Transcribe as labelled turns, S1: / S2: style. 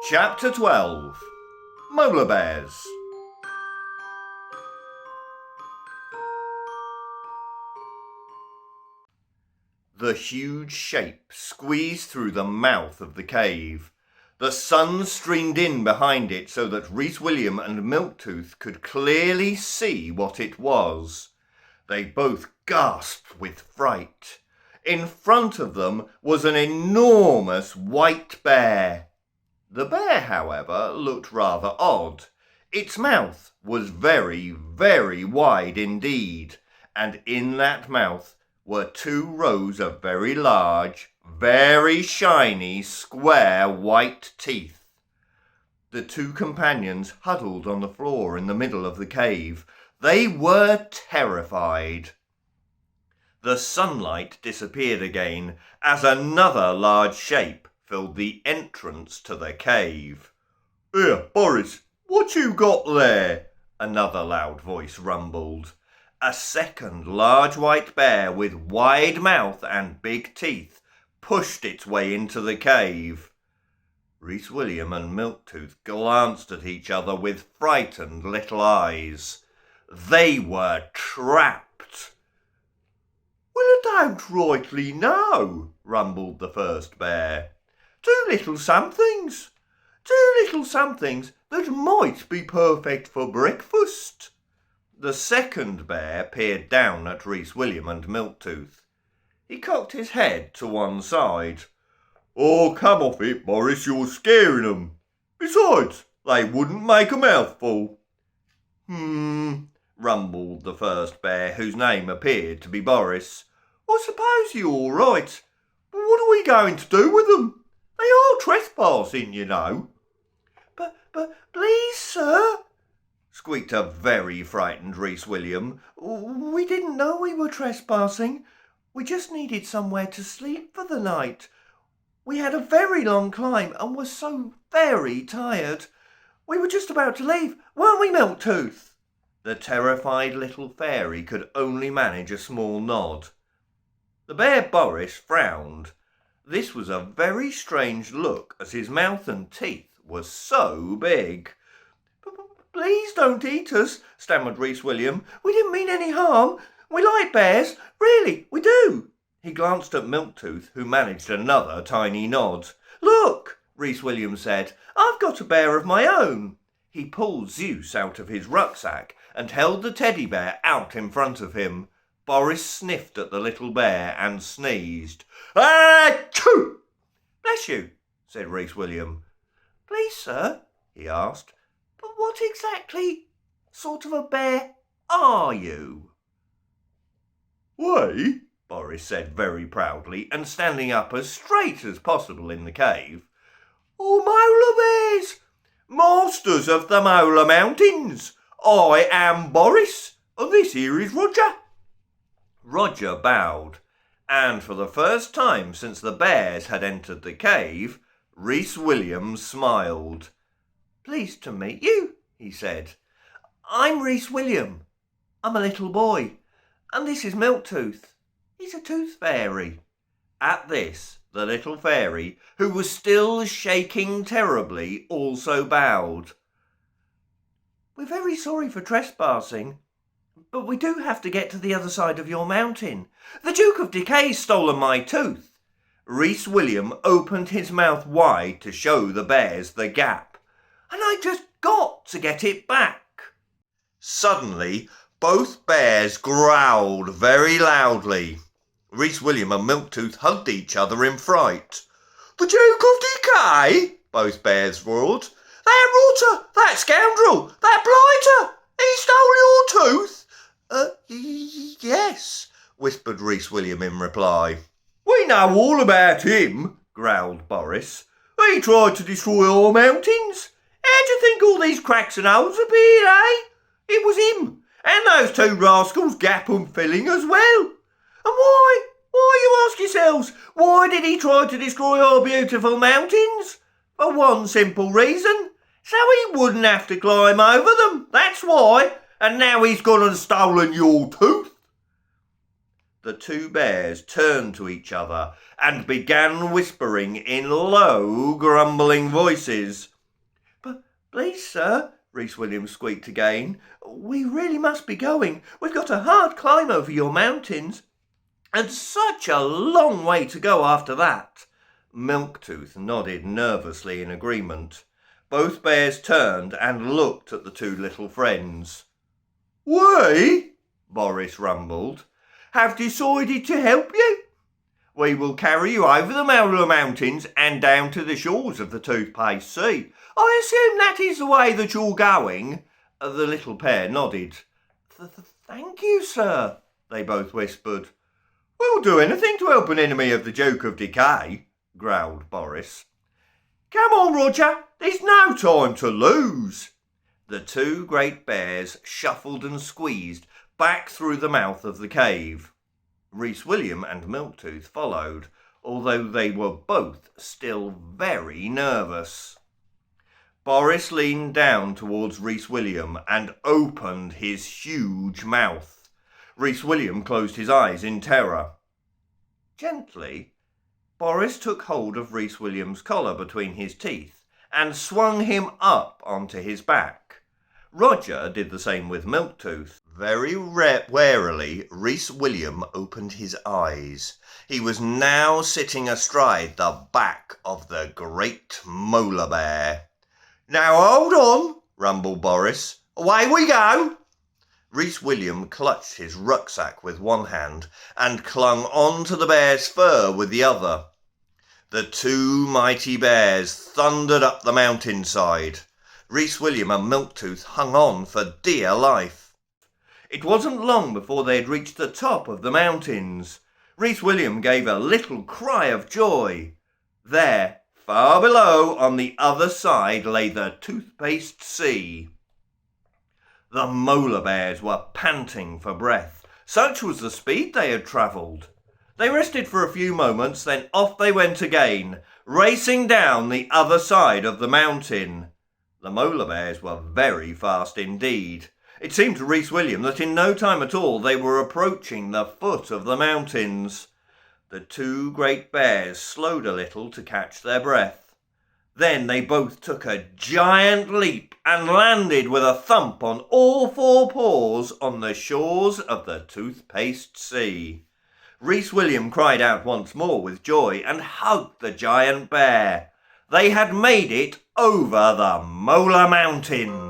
S1: Chapter 12 Molar Bears. The huge shape squeezed through the mouth of the cave. The sun streamed in behind it so that Reece William and Milktooth could clearly see what it was. They both gasped with fright. In front of them was an enormous white bear. The bear, however, looked rather odd. Its mouth was very, very wide indeed, and in that mouth were 2 rows of very large, very shiny, square white teeth. The 2 companions huddled on the floor in the middle of the cave. They were terrified. The sunlight disappeared again as another large shape filled the entrance to the cave. "Here, Boris, what you got there?" another loud voice rumbled. A second large white bear with wide mouth and big teeth pushed its way into the cave. Reece William and Milktooth glanced at each other with frightened little eyes. They were trapped. "Well, I don't rightly know," rumbled the first bear. Two little somethings that might be perfect for breakfast." The second bear peered down at Reece William and Milktooth. He cocked his head to one side. "Oh, come off it, Boris, you're scaring 'em. Besides, they wouldn't make a mouthful." Rumbled the first bear, whose name appeared to be Boris. "I suppose you're all right, but what are we going to do with them? They are trespassing, you know." But please, sir," squeaked a very frightened Reece William, "we didn't know we were trespassing. We just needed somewhere to sleep for the night. We had a very long climb and were so very tired. We were just about to leave, weren't we, Milktooth?" The terrified little fairy could only manage a small nod. The bear Boris frowned. This was a very strange look, as his mouth and teeth were so big. "Please don't eat us," stammered Reece William. "We didn't mean any harm. We like bears, really, we do." He glanced at Milktooth, who managed another tiny nod. "Look," Reece William said, "I've got a bear of my own." He pulled Zeus out of his rucksack and held the teddy bear out in front of him. Boris sniffed at the little bear and sneezed. "Achoo!" "Bless you," said Reece William. "Please, sir," he asked, "but what exactly sort of a bear are you?" "We," Boris said very proudly and standing up as straight as possible in the cave, "are Molar Bears, masters of the Molar Mountains. I am Boris, and this here is Roger." Roger bowed, and for the first time since the bears had entered the cave, Reece William smiled. "Pleased to meet you," he said. "I'm Reece William. I'm a little boy, and this is Milktooth. He's a tooth fairy." At this, the little fairy, who was still shaking terribly, also bowed. "We're very sorry for trespassing, but we do have to get to the other side of your mountain. The Duke of Decay's stolen my tooth." Reece William opened his mouth wide to show the bears the gap. "And I just got to get it back." Suddenly, both bears growled very loudly. Reece William and Milktooth hugged each other in fright. "The Duke of Decay!" both bears roared. "That rotter! That scoundrel! That blighter! He stole your tooth?" Yes," whispered Reece William in reply. "We know all about him," growled Boris. "He tried to destroy our mountains. How do you think all these cracks and holes appeared, eh? It was him, and those 2 rascals gap and filling as well. And why, you ask yourselves, why did he try to destroy our beautiful mountains? For one simple reason, so he wouldn't have to climb over them, that's why. And now he's gone and stolen your tooth." The 2 bears turned to each other and began whispering in low, grumbling voices. "Please, sir," Reece Williams squeaked again, "we really must be going. We've got a hard climb over your mountains, and such a long way to go after that." Milktooth nodded nervously in agreement. Both bears turned and looked at the two little friends. "We," Boris rumbled, "have decided to help you. We will carry you over the Molar Mountains and down to the shores of the Toothpaste Sea. I assume that is the way that you're going?" The little pair nodded. Thank you, sir," they both whispered. "We'll do anything to help an enemy of the Duke of Decay," growled Boris. "Come on, Roger, there's no time to lose." The two great bears shuffled and squeezed back through the mouth of the cave. Reece William and Milktooth followed, although they were both still very nervous. Boris leaned down towards Reece William and opened his huge mouth. Reece William closed his eyes in terror. Gently, Boris took hold of Reece William's collar between his teeth and swung him up onto his back. Roger did the same with Milktooth. Very warily, Reece William opened his eyes. He was now sitting astride the back of the great Molar Bear. "Now hold on," rumbled Boris. "Away we go." Reece William clutched his rucksack with one hand and clung on to the bear's fur with the other. The two mighty bears thundered up the mountainside. Reece William and Milktooth hung on for dear life. It wasn't long before they had reached the top of the mountains. Reece William gave a little cry of joy. There, far below, on the other side, lay the Toothpaste Sea. The Molar Bears were panting for breath. Such was the speed they had travelled. They rested for a few moments, then off they went again, racing down the other side of the mountain. The Molar Bears were very fast indeed. It seemed to Reece William that in no time at all they were approaching the foot of the mountains. The two great bears slowed a little to catch their breath. Then they both took a giant leap and landed with a thump on all four paws on the shores of the Toothpaste Sea. Reece William cried out once more with joy and hugged the giant bear. They had made it over the Molar Mountains.